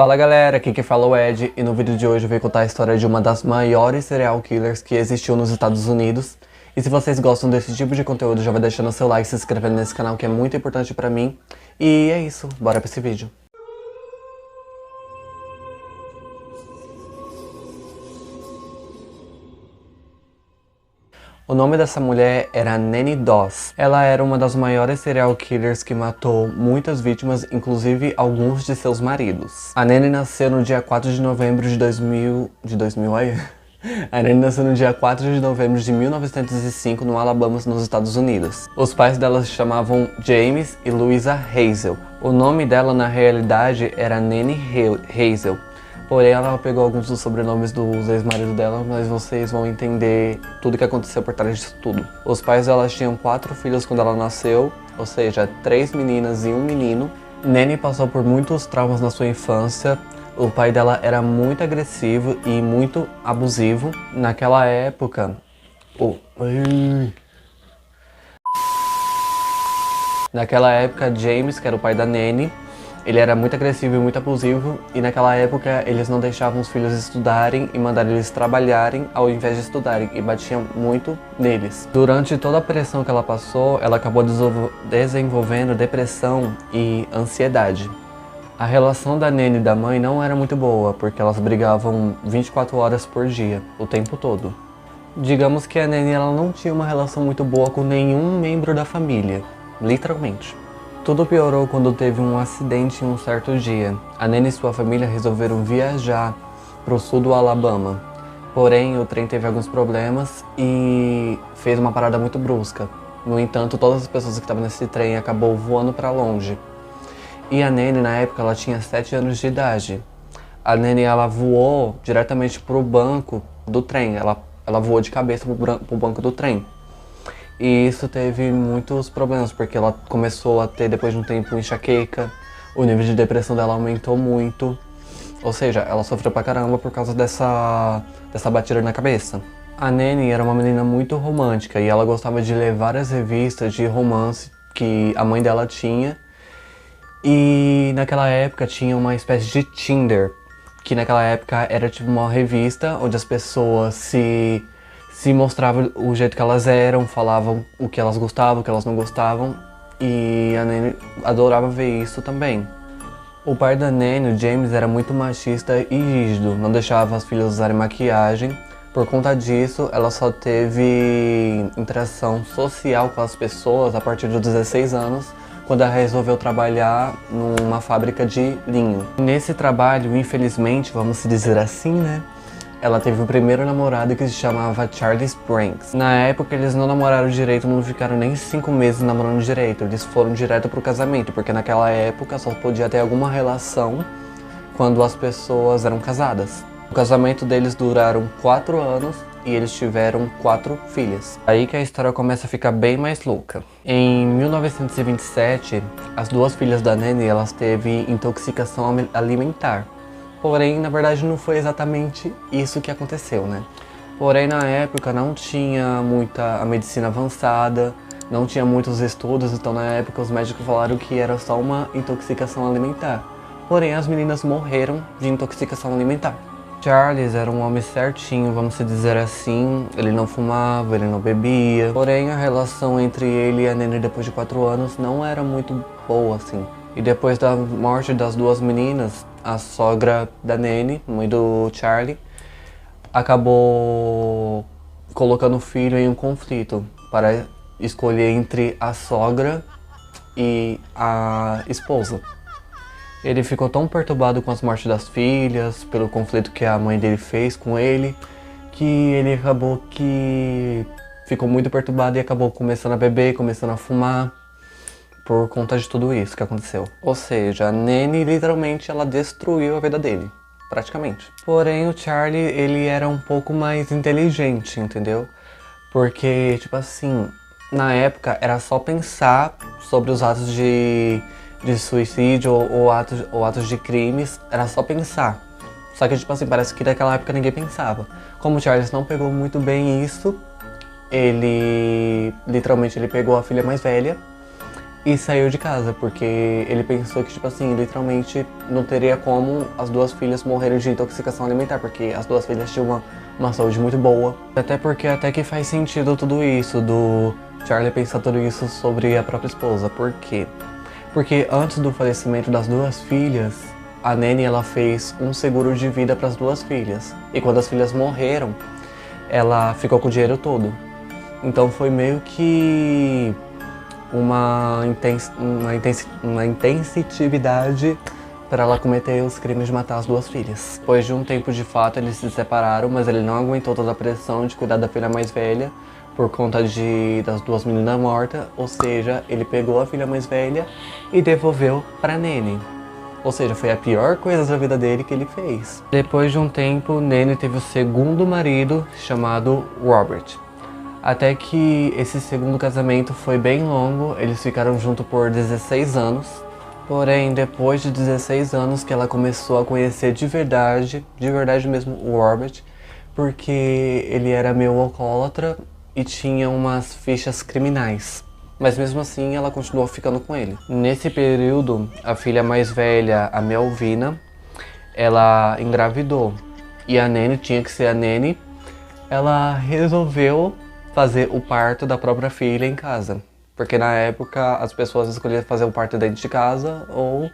Fala galera, aqui quem fala é o Ed e no vídeo de hoje eu vim contar a história de uma das maiores serial killers que existiu nos Estados Unidos. E se vocês gostam desse tipo de conteúdo, já vai deixando seu like e se inscrevendo nesse canal que é muito importante pra mim. E é isso, bora pra esse vídeo. O nome dessa mulher era Nanny Doss. Ela era uma das maiores serial killers que matou muitas vítimas, inclusive alguns de seus maridos. A Nanny nasceu no dia 4 de novembro de 2000 aí? A Nanny nasceu no dia 4 de novembro de 1905 no Alabama, nos Estados Unidos. Os pais dela se chamavam James e Louisa Hazel. O nome dela na realidade era Nanny Hazel. Porém, ela pegou alguns dos sobrenomes dos ex-maridos dela, mas vocês vão entender tudo o que aconteceu por trás disso tudo. Os pais dela tinham 4 filhos quando ela nasceu, ou seja, 3 meninas e 1 menino. Nanny passou por muitos traumas na sua infância. O pai dela era muito agressivo e muito abusivo. Naquela época... Naquela época, James, que era o pai da Nanny, ele era muito agressivo e muito abusivo, e naquela época eles não deixavam os filhos estudarem e mandaram eles trabalharem ao invés de estudarem, e batiam muito neles. Durante toda a pressão que ela passou, ela acabou desenvolvendo depressão e ansiedade. A relação da Nanny e da mãe não era muito boa, porque elas brigavam 24 horas por dia, o tempo todo. Digamos que a Nanny ela não tinha uma relação muito boa com nenhum membro da família, literalmente. Tudo piorou quando teve um acidente em um certo dia. A Nanny e sua família resolveram viajar para o sul do Alabama. Porém, o trem teve alguns problemas e fez uma parada muito brusca. No entanto, todas as pessoas que estavam nesse trem acabou voando para longe. E a Nanny, na época, ela tinha 7 anos de idade. A Nanny, ela voou diretamente para o banco do trem. Ela voou de cabeça para o banco do trem. E isso teve muitos problemas, porque ela começou a ter, depois de um tempo, enxaqueca, o nível de depressão dela aumentou muito. Ou seja, ela sofreu pra caramba por causa dessa batida na cabeça. A Nanny era uma menina muito romântica e ela gostava de ler várias revistas de romance que a mãe dela tinha. E naquela época tinha uma espécie de Tinder, que naquela época era tipo uma revista onde as pessoas se mostravam o jeito que elas eram, falavam o que elas gostavam, o que elas não gostavam, e a Nanny adorava ver isso também. O pai da Nanny, o James, era muito machista e rígido, não deixava as filhas usarem maquiagem. Por conta disso, ela só teve interação social com as pessoas a partir dos 16 anos, quando ela resolveu trabalhar numa fábrica de linho. Nesse trabalho, infelizmente, vamos dizer assim, né? Ela teve o primeiro namorado que se chamava Charlie Spranks. Na época eles não namoraram direito, não ficaram nem 5 meses namorando direito. Eles foram direto pro casamento, porque naquela época só podia ter alguma relação quando as pessoas eram casadas. O casamento deles duraram 4 anos e eles tiveram 4 filhas. Aí que a história começa a ficar bem mais louca. Em 1927, as 2 filhas da Nanny, elas teve intoxicação alimentar. Porém, na verdade, não foi exatamente isso que aconteceu, né? Porém, na época não tinha a medicina avançada, não tinha muitos estudos, então na época os médicos falaram que era só uma intoxicação alimentar. Porém, as meninas morreram de intoxicação alimentar. Charles era um homem certinho, vamos dizer assim, ele não fumava, ele não bebia. Porém, a relação entre ele e a Nanny depois de 4 anos não era muito boa, assim. E depois da morte das 2 meninas, a sogra da Nanny, mãe do Charlie, acabou colocando o filho em um conflito para escolher entre a sogra e a esposa. Ele ficou tão perturbado com as mortes das filhas, pelo conflito que a mãe dele fez com ele, que ele acabou que ficou muito perturbado e acabou começando a beber, começando a fumar, por conta de tudo isso que aconteceu. Ou seja, a Nanny literalmente ela destruiu a vida dele, praticamente. Porém, o Charlie, ele era um pouco mais inteligente, entendeu? Porque, tipo assim, na época era só pensar sobre os atos de suicídio ou atos de crimes, era só pensar. Só que, tipo assim, parece que naquela época ninguém pensava. Como o Charles não pegou muito bem isso, ele literalmente ele pegou a filha mais velha e saiu de casa, porque ele pensou que, tipo assim, literalmente não teria como as duas filhas morrerem de intoxicação alimentar, porque as duas filhas tinham uma saúde muito boa. Até porque até que faz sentido tudo isso, do Charlie pensar tudo isso sobre a própria esposa. Por quê? Porque antes do falecimento das duas filhas, a Nanny ela fez um seguro de vida para as duas filhas. E quando as filhas morreram, ela ficou com o dinheiro todo. Então foi meio que uma intensitividade para ela cometer os crimes de matar as duas filhas. Depois de um tempo de fato eles se separaram, mas ele não aguentou toda a pressão de cuidar da filha mais velha por conta das duas meninas mortas, ou seja, ele pegou a filha mais velha e devolveu para Nanny. Ou seja, foi a pior coisa da vida dele que ele fez. Depois de um tempo, Nanny teve o segundo marido, chamado Robert. Até que esse segundo casamento foi bem longo, eles ficaram juntos por 16 anos. Porém, depois de 16 anos que ela começou a conhecer de verdade mesmo, o Robert, porque ele era meio alcoólatra e tinha umas fichas criminais. Mas mesmo assim, ela continuou ficando com ele. Nesse período, a filha mais velha, a Melvina, ela engravidou. E a Nanny, tinha que ser a Nanny, ela resolveu fazer o parto da própria filha em casa. Porque na época as pessoas escolhiam fazer o parto dentro de casa ou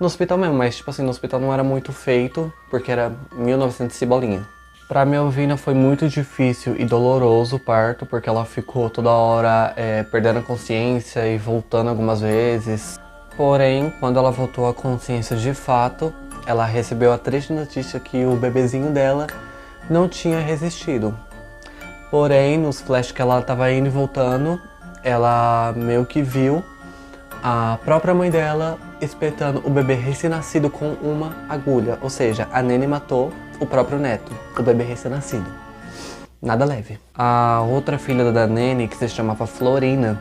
no hospital mesmo. Mas tipo assim, no hospital não era muito feito, porque era 1900 e bolinha. Pra Melvina foi muito difícil e doloroso o parto, porque ela ficou toda hora perdendo a consciência e voltando algumas vezes. Porém, quando ela voltou à consciência de fato, ela recebeu a triste notícia que o bebezinho dela não tinha resistido. Porém, nos flashes que ela estava indo e voltando, ela meio que viu a própria mãe dela espetando o bebê recém-nascido com uma agulha. Ou seja, a Nanny matou o próprio neto, o bebê recém-nascido. Nada leve. A outra filha da Nanny, que se chamava Florina,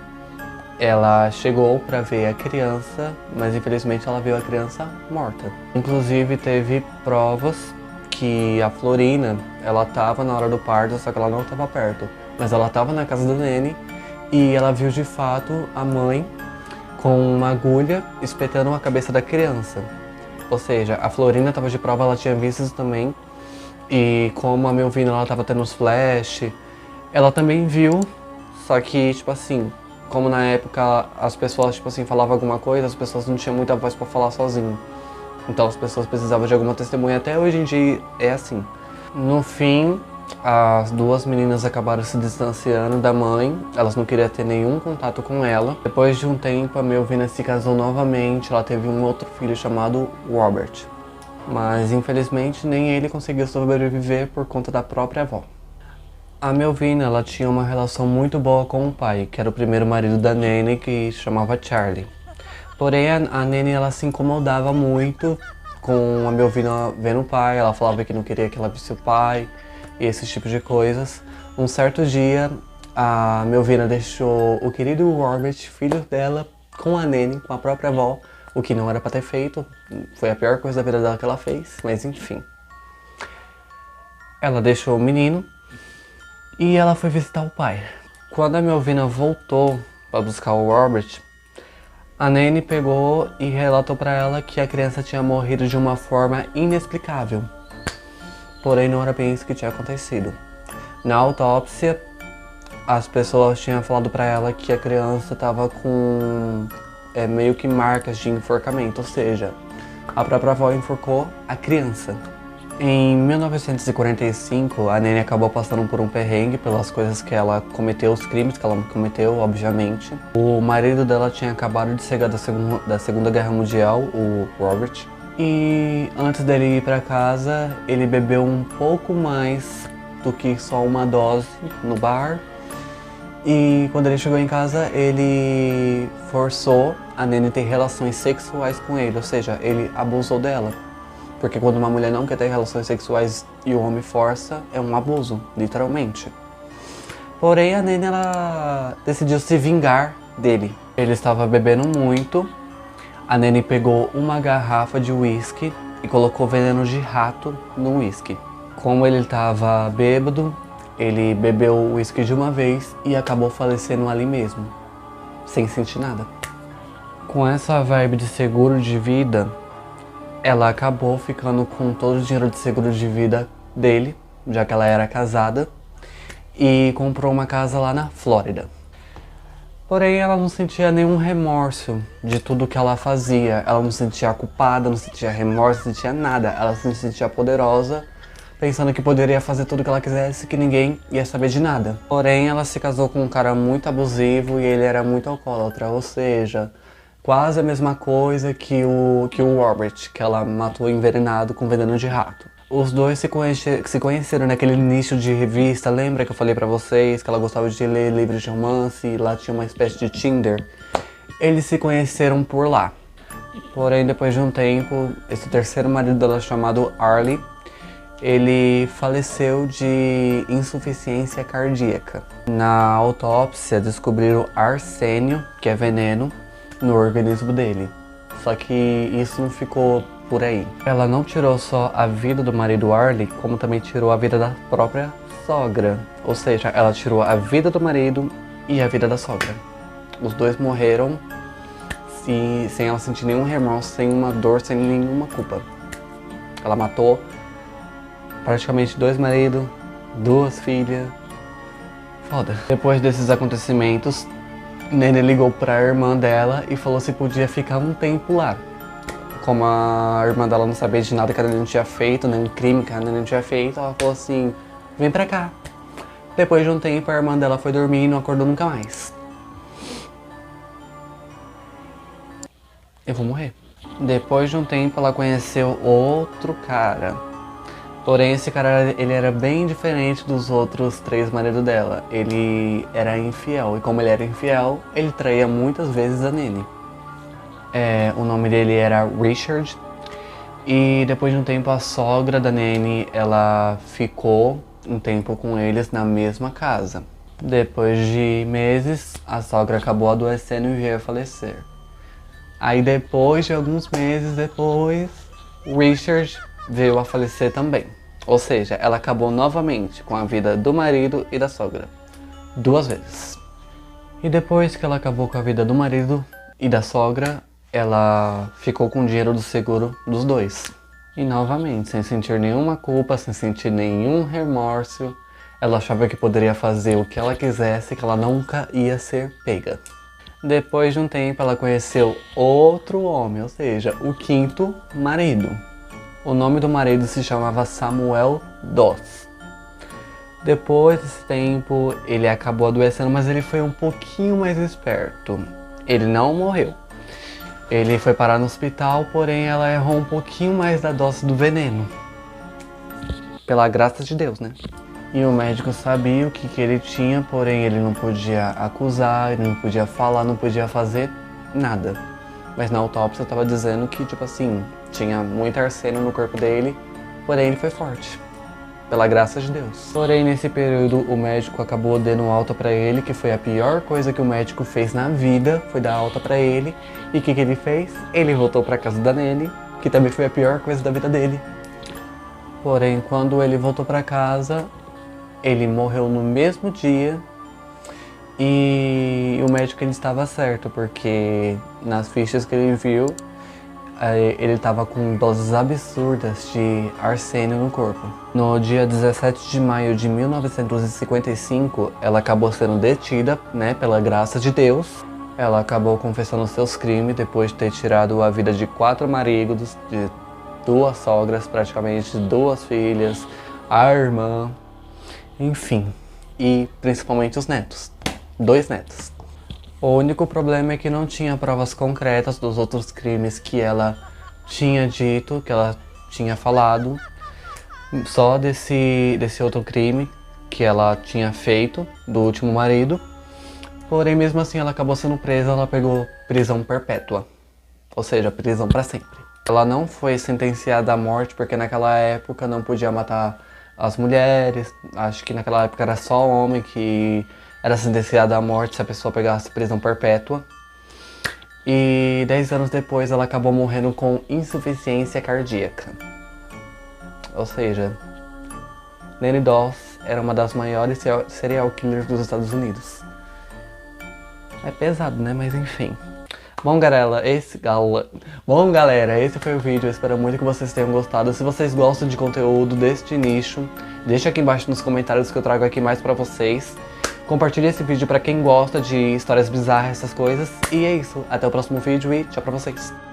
ela chegou para ver a criança, mas infelizmente ela viu a criança morta. Inclusive teve provas que a Florina, ela tava na hora do parto, só que ela não estava perto. Mas ela estava na casa da Nanny e ela viu de fato a mãe com uma agulha espetando a cabeça da criança. Ou seja, a Florina estava de prova, ela tinha visto isso também. E como a Melvina ela estava tendo os flash, ela também viu, só que tipo assim, como na época as pessoas tipo assim falavam alguma coisa, as pessoas não tinham muita voz para falar sozinho. Então as pessoas precisavam de alguma testemunha, até hoje em dia é assim. No fim, as duas meninas acabaram se distanciando da mãe, elas não queriam ter nenhum contato com ela. Depois de um tempo, a Melvina se casou novamente, ela teve um outro filho chamado Robert. Mas infelizmente nem ele conseguiu sobreviver por conta da própria avó. A Melvina, ela tinha uma relação muito boa com o pai, que era o primeiro marido da Nanny, que chamava Charlie. Porém, a Nanny ela se incomodava muito com a Melvina vendo o pai, ela falava que não queria que ela visse o pai e esses tipos de coisas. Um certo dia, a Melvina deixou o querido Robert, filho dela, com a Nanny, com a própria avó, o que não era para ter feito. Foi a pior coisa da vida dela que ela fez, mas enfim. Ela deixou o menino e ela foi visitar o pai. Quando a Melvina voltou para buscar o Robert, a Nanny pegou e relatou para ela que a criança tinha morrido de uma forma inexplicável. Porém, não era bem isso que tinha acontecido. Na autópsia, as pessoas tinham falado para ela que a criança estava com meio que marcas de enforcamento, ou seja, a própria avó enforcou a criança. Em 1945, a Nanny acabou passando por um perrengue pelas coisas que ela cometeu, os crimes que ela cometeu, obviamente. O marido dela tinha acabado de chegar da Segunda Guerra Mundial, o Robert. E antes dele ir para casa, ele bebeu um pouco mais do que só uma dose no bar. E quando ele chegou em casa, ele forçou a Nanny ter relações sexuais com ele, ou seja, ele abusou dela. Porque quando uma mulher não quer ter relações sexuais e o homem força, é um abuso, literalmente. Porém, a Nanny ela decidiu se vingar dele. Ele estava bebendo muito. A Nanny pegou uma garrafa de uísque e colocou veneno de rato no uísque. Como ele estava bêbado, ele bebeu o uísque de uma vez e acabou falecendo ali mesmo, sem sentir nada. Com essa vibe de seguro de vida, ela acabou ficando com todo o dinheiro de seguro de vida dele, já que ela era casada, e comprou uma casa lá na Flórida. Porém, ela não sentia nenhum remorso de tudo que ela fazia. Ela não se sentia culpada, não sentia remorso, não sentia nada. Ela se sentia poderosa, pensando que poderia fazer tudo o que ela quisesse, que ninguém ia saber de nada. Porém, ela se casou com um cara muito abusivo e ele era muito alcoólatra, ou seja, quase a mesma coisa que o Robert, que ela matou envenenado com veneno de rato. Os dois se conheceram naquele nicho de revista, lembra que eu falei pra vocês que ela gostava de ler livros de romance e lá tinha uma espécie de Tinder? Eles se conheceram por lá. Porém, depois de um tempo, esse terceiro marido dela, chamado Arlie, ele faleceu de insuficiência cardíaca. Na autópsia descobriram arsênio, que é veneno, no organismo dele. Só que isso não ficou por aí. Ela não tirou só a vida do marido Arlie, como também tirou a vida da própria sogra. Ou seja, ela tirou a vida do marido e a vida da sogra. Os dois morreram sem ela sentir nenhum remorso, sem uma dor, sem nenhuma culpa. Ela matou praticamente 2 maridos, 2 filhas. Foda. Depois desses acontecimentos, Nene ligou pra irmã dela e falou se podia ficar um tempo lá. Como a irmã dela não sabia de nada que a Nene tinha feito, nenhum crime que a Nene tinha feito, ela falou assim, vem pra cá. Depois de um tempo, a irmã dela foi dormir e não acordou nunca mais. Eu vou morrer. Depois de um tempo, ela conheceu outro cara. Porém, esse cara, ele era bem diferente dos outros 3 maridos dela. Ele era infiel, e como ele era infiel, ele traía muitas vezes a Nene. O nome dele era Richard. E depois de um tempo, a sogra da Nene, ela ficou um tempo com eles na mesma casa. Depois de meses, a sogra acabou adoecendo e veio a falecer. Aí depois de alguns meses depois, Richard veio a falecer também. Ou seja, ela acabou novamente com a vida do marido e da sogra. 2 vezes. E depois que ela acabou com a vida do marido e da sogra, ela ficou com o dinheiro do seguro dos dois. E novamente, sem sentir nenhuma culpa, sem sentir nenhum remorso, ela achava que poderia fazer o que ela quisesse, que ela nunca ia ser pega. Depois de um tempo, ela conheceu outro homem, ou seja, o 5º marido. O nome do marido se chamava Samuel Doss. Depois desse tempo, ele acabou adoecendo, mas ele foi um pouquinho mais esperto. Ele não morreu. Ele foi parar no hospital, porém ela errou um pouquinho mais da dose do veneno. Pela graça de Deus, né? E o médico sabia o que ele tinha, porém ele não podia acusar, ele não podia falar, não podia fazer nada. Mas na autópsia estava dizendo que, tipo assim, tinha muito arsênio no corpo dele, porém ele foi forte. Pela graça de Deus. Porém, nesse período, o médico acabou dando alta pra ele, que foi a pior coisa que o médico fez na vida, foi dar alta pra ele. E o que ele fez? Ele voltou pra casa da Nene, que também foi a pior coisa da vida dele. Porém, quando ele voltou pra casa, ele morreu no mesmo dia. E o médico ele estava certo, porque nas fichas que ele viu, ele estava com doses absurdas de arsênio no corpo. No dia 17 de maio de 1955, ela acabou sendo detida, né, pela graça de Deus. Ela acabou confessando seus crimes depois de ter tirado a vida de 4 maridos, de 2 sogras, praticamente 2 filhas, a irmã, enfim, e principalmente os netos, 2 netos. O único problema é que não tinha provas concretas dos outros crimes que ela tinha dito, que ela tinha falado. Só desse outro crime que ela tinha feito, do último marido. Porém, mesmo assim, ela acabou sendo presa, ela pegou prisão perpétua. Ou seja, prisão para sempre. Ela não foi sentenciada à morte porque naquela época não podia matar as mulheres. Acho que naquela época era só homem que era sentenciada à morte se a pessoa pegasse prisão perpétua. E 10 anos depois ela acabou morrendo com insuficiência cardíaca. Ou seja, Nene Doss era uma das maiores serial killers dos Estados Unidos. É pesado, né? Mas enfim. Bom, galera, esse foi o vídeo. Eu espero muito que vocês tenham gostado. Se vocês gostam de conteúdo deste nicho, deixa aqui embaixo nos comentários que eu trago aqui mais pra vocês. Compartilhe esse vídeo pra quem gosta de histórias bizarras, essas coisas. E é isso. Até o próximo vídeo e tchau pra vocês.